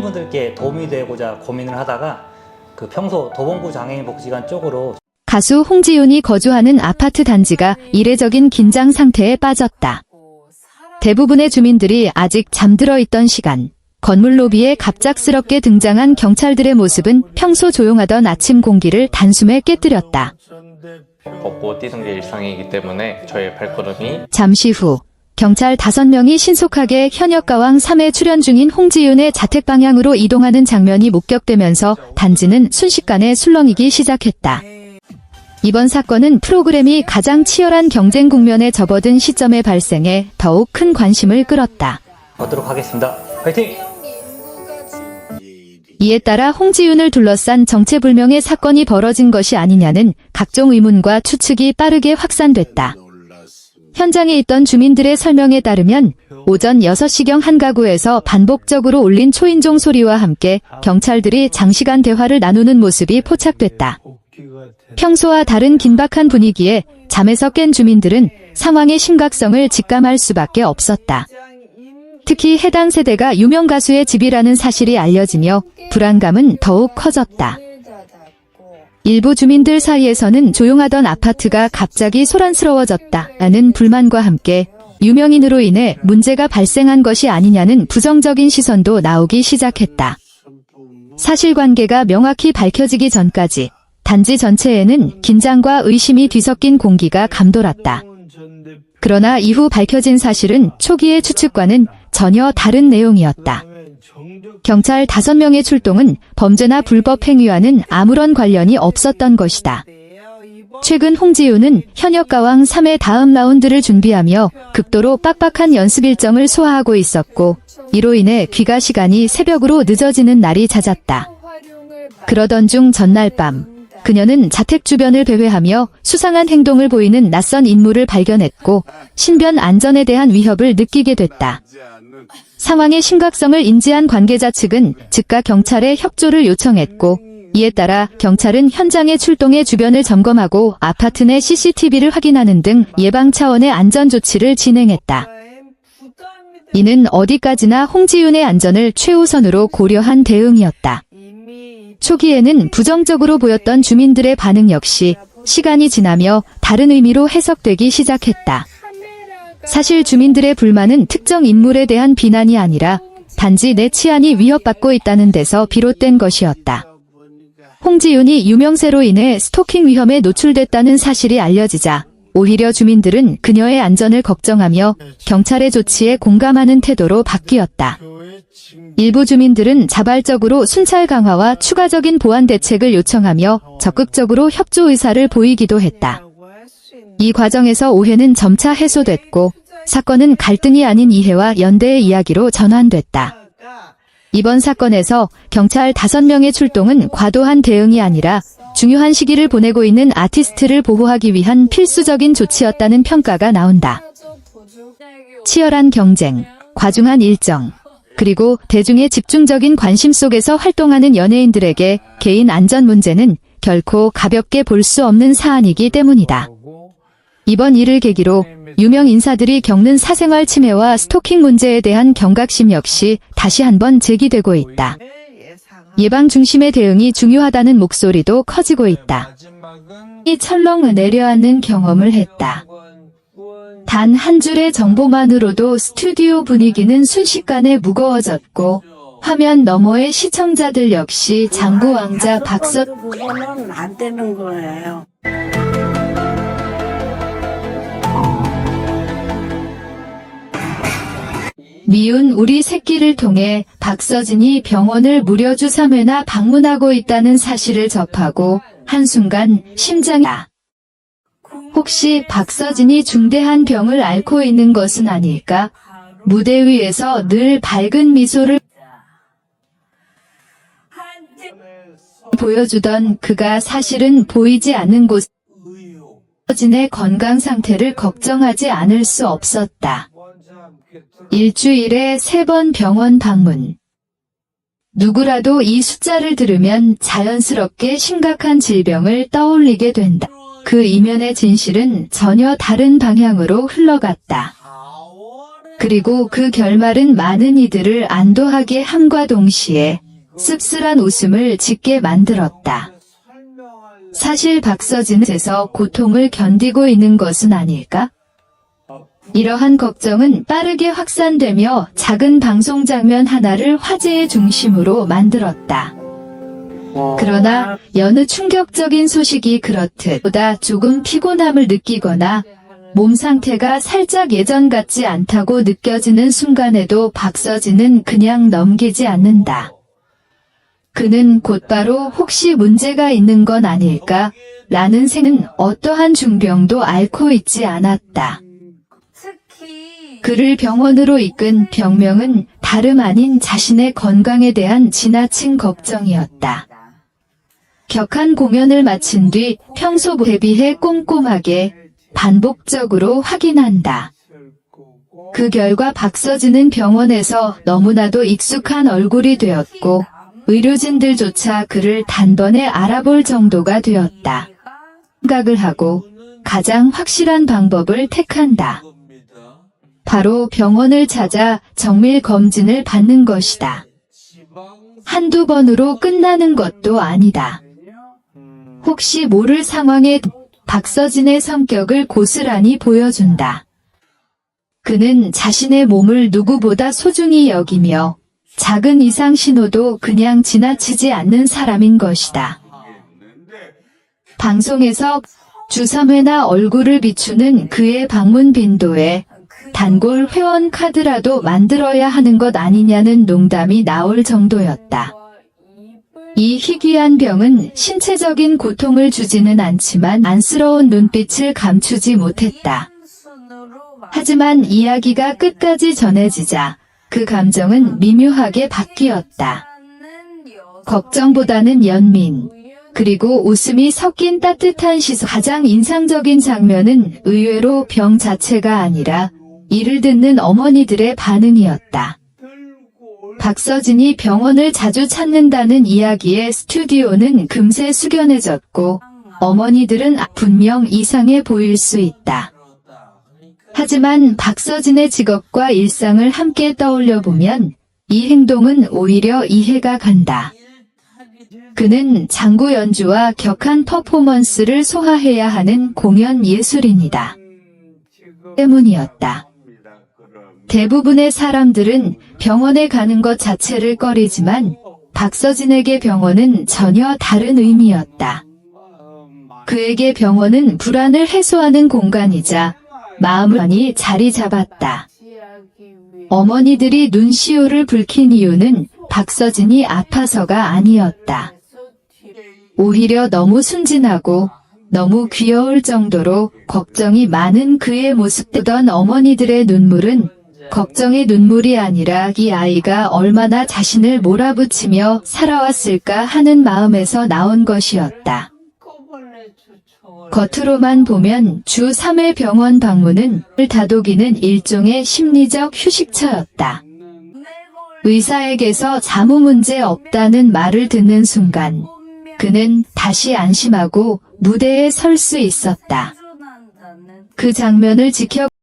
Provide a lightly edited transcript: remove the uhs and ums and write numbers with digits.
분들께 도움이 되고자 고민을 하다가 평소 도봉구 장애인 복지관 쪽으로 가수 홍지윤이 거주하는 아파트 단지가 이례적인 긴장 상태에 빠졌다. 대부분의 주민들이 아직 잠들어 있던 시간, 건물 로비에 갑작스럽게 등장한 경찰들의 모습은 평소 조용하던 아침 공기를 단숨에 깨뜨렸다. 걷고 뛰는 게 일상이기 때문에 저의 발걸음이 잠시 후 경찰 5명이 신속하게 현역가왕 3회 출연 중인 홍지윤의 자택 방향으로 이동하는 장면이 목격되면서 단지는 순식간에 술렁이기 시작했다. 이번 사건은 프로그램이 가장 치열한 경쟁 국면에 접어든 시점에 발생해 더욱 큰 관심을 끌었다. 가도록 하겠습니다. 화이팅! 이에 따라 홍지윤을 둘러싼 정체불명의 사건이 벌어진 것이 아니냐는 각종 의문과 추측이 빠르게 확산됐다. 현장에 있던 주민들의 설명에 따르면 오전 6시경 한 가구에서 반복적으로 울린 초인종 소리와 함께 경찰들이 장시간 대화를 나누는 모습이 포착됐다. 평소와 다른 긴박한 분위기에 잠에서 깬 주민들은 상황의 심각성을 직감할 수밖에 없었다. 특히 해당 세대가 유명 가수의 집이라는 사실이 알려지며 불안감은 더욱 커졌다. 일부 주민들 사이에서는 조용하던 아파트가 갑자기 소란스러워졌다는 불만과 함께 유명인으로 인해 문제가 발생한 것이 아니냐는 부정적인 시선도 나오기 시작했다. 사실관계가 명확히 밝혀지기 전까지 단지 전체에는 긴장과 의심이 뒤섞인 공기가 감돌았다. 그러나 이후 밝혀진 사실은 초기의 추측과는 전혀 다른 내용이었다. 경찰 5명의 출동은 범죄나 불법 행위와는 아무런 관련이 없었던 것이다. 최근 홍지윤은 현역가왕 3회 다음 라운드를 준비하며 극도로 빡빡한 연습 일정을 소화하고 있었고 이로 인해 귀가 시간이 새벽으로 늦어지는 날이 잦았다. 그러던 중 전날 밤 그녀는 자택 주변을 배회하며 수상한 행동을 보이는 낯선 인물을 발견했고 신변 안전에 대한 위협을 느끼게 됐다. 상황의 심각성을 인지한 관계자 측은 즉각 경찰에 협조를 요청했고 이에 따라 경찰은 현장에 출동해 주변을 점검하고 아파트 내 CCTV를 확인하는 등 예방 차원의 안전 조치를 진행했다. 이는 어디까지나 홍지윤의 안전을 최우선으로 고려한 대응이었다. 초기에는 부정적으로 보였던 주민들의 반응 역시 시간이 지나며 다른 의미로 해석되기 시작했다. 사실 주민들의 불만은 특정 인물에 대한 비난이 아니라 단지 내 치안이 위협받고 있다는 데서 비롯된 것이었다. 홍지윤이 유명세로 인해 스토킹 위험에 노출됐다는 사실이 알려지자 오히려 주민들은 그녀의 안전을 걱정하며 경찰의 조치에 공감하는 태도로 바뀌었다. 일부 주민들은 자발적으로 순찰 강화와 추가적인 보안 대책을 요청하며 적극적으로 협조 의사를 보이기도 했다. 이 과정에서 오해는 점차 해소됐고 사건은 갈등이 아닌 이해와 연대의 이야기로 전환됐다. 이번 사건에서 경찰 5명의 출동은 과도한 대응이 아니라 중요한 시기를 보내고 있는 아티스트를 보호하기 위한 필수적인 조치였다는 평가가 나온다. 치열한 경쟁, 과중한 일정, 그리고 대중의 집중적인 관심 속에서 활동하는 연예인들에게 개인 안전 문제는 결코 가볍게 볼 수 없는 사안이기 때문이다. 이번 일을 계기로 유명 인사들이 겪는 사생활 침해와 스토킹 문제에 대한 경각심 역시 다시 한번 제기되고 있다. 예방 중심의 대응이 중요하다는 목소리도 커지고 있다. 이 철렁 내려앉는 경험을 했다. 단 한 줄의 정보만으로도 스튜디오 분위기는 순식간에 무거워졌고 화면 너머의 시청자들 역시 장구왕자 그거는 안 되는 거예요. 미운 우리 새끼를 통해 박서진이 병원을 무려 주 3회나 방문하고 있다는 사실을 접하고 한순간 심장이 혹시 박서진이 중대한 병을 앓고 있는 것은 아닐까? 무대 위에서 늘 밝은 미소를 보여주던 그가 사실은 보이지 않는 곳 서진의 건강 상태를 걱정하지 않을 수 없었다. 일주일에 3번 병원 방문. 누구라도 이 숫자를 들으면 자연스럽게 심각한 질병을 떠올리게 된다. 그 이면의 진실은 전혀 다른 방향으로 흘러갔다. 그리고 그 결말은 많은 이들을 안도하게 함과 동시에 씁쓸한 웃음을 짓게 만들었다. 사실 박서진에서 고통을 견디고 있는 것은 아닐까? 이러한 걱정은 빠르게 확산되며 작은 방송 장면 하나를 화제의 중심으로 만들었다. 그러나 여느 충격적인 소식이 그렇듯 보다 조금 피곤함을 느끼거나 몸 상태가 살짝 예전 같지 않다고 느껴지는 순간에도 박서진은 그냥 넘기지 않는다. 그는 곧바로 혹시 문제가 있는 건 아닐까? 라는 생은 어떠한 중병도 앓고 있지 않았다. 그를 병원으로 이끈 병명은 다름 아닌 자신의 건강에 대한 지나친 걱정이었다. 격한 공연을 마친 뒤 평소 대비해 꼼꼼하게 반복적으로 확인한다. 그 결과 박서진은 병원에서 너무나도 익숙한 얼굴이 되었고 의료진들조차 그를 단번에 알아볼 정도가 되었다. 생각을 하고 가장 확실한 방법을 택한다. 바로 병원을 찾아 정밀 검진을 받는 것이다. 한두 번으로 끝나는 것도 아니다. 혹시 모를 상황에 박서진의 성격을 고스란히 보여준다. 그는 자신의 몸을 누구보다 소중히 여기며 작은 이상 신호도 그냥 지나치지 않는 사람인 것이다. 방송에서 주 3회나 얼굴을 비추는 그의 방문 빈도에 단골 회원 카드라도 만들어야 하는 것 아니냐는 농담이 나올 정도였다. 이 희귀한 병은 신체적인 고통을 주지는 않지만 안쓰러운 눈빛을 감추지 못했다. 하지만 이야기가 끝까지 전해지자 그 감정은 미묘하게 바뀌었다. 걱정보다는 연민, 그리고 웃음이 섞인 따뜻한 시선. 가장 인상적인 장면은 의외로 병 자체가 아니라 이를 듣는 어머니들의 반응이었다. 박서진이 병원을 자주 찾는다는 이야기에 스튜디오는 금세 숙연해졌고 어머니들은 분명 이상해 보일 수 있다. 하지만 박서진의 직업과 일상을 함께 떠올려 보면 이 행동은 오히려 이해가 간다. 그는 장구 연주와 격한 퍼포먼스를 소화해야 하는 공연 예술인이다. 때문이었다. 대부분의 사람들은 병원에 가는 것 자체를 꺼리지만 박서진에게 병원은 전혀 다른 의미였다. 그에게 병원은 불안을 해소하는 공간이자 마음이 자리 잡았다. 어머니들이 눈시울을 붉힌 이유는 박서진이 아파서가 아니었다. 오히려 너무 순진하고 너무 귀여울 정도로 걱정이 많은 그의 모습. 뜨던 어머니들의 눈물은 걱정의 눈물이 아니라 이 아이가 얼마나 자신을 몰아붙이며 살아왔을까 하는 마음에서 나온 것이었다. 겉으로만 보면 주 3회 병원 방문은 다독이는 일종의 심리적 휴식처였다. 의사에게서 아무 문제 없다는 말을 듣는 순간 그는 다시 안심하고 무대에 설 수 있었다. 그 장면을 지켜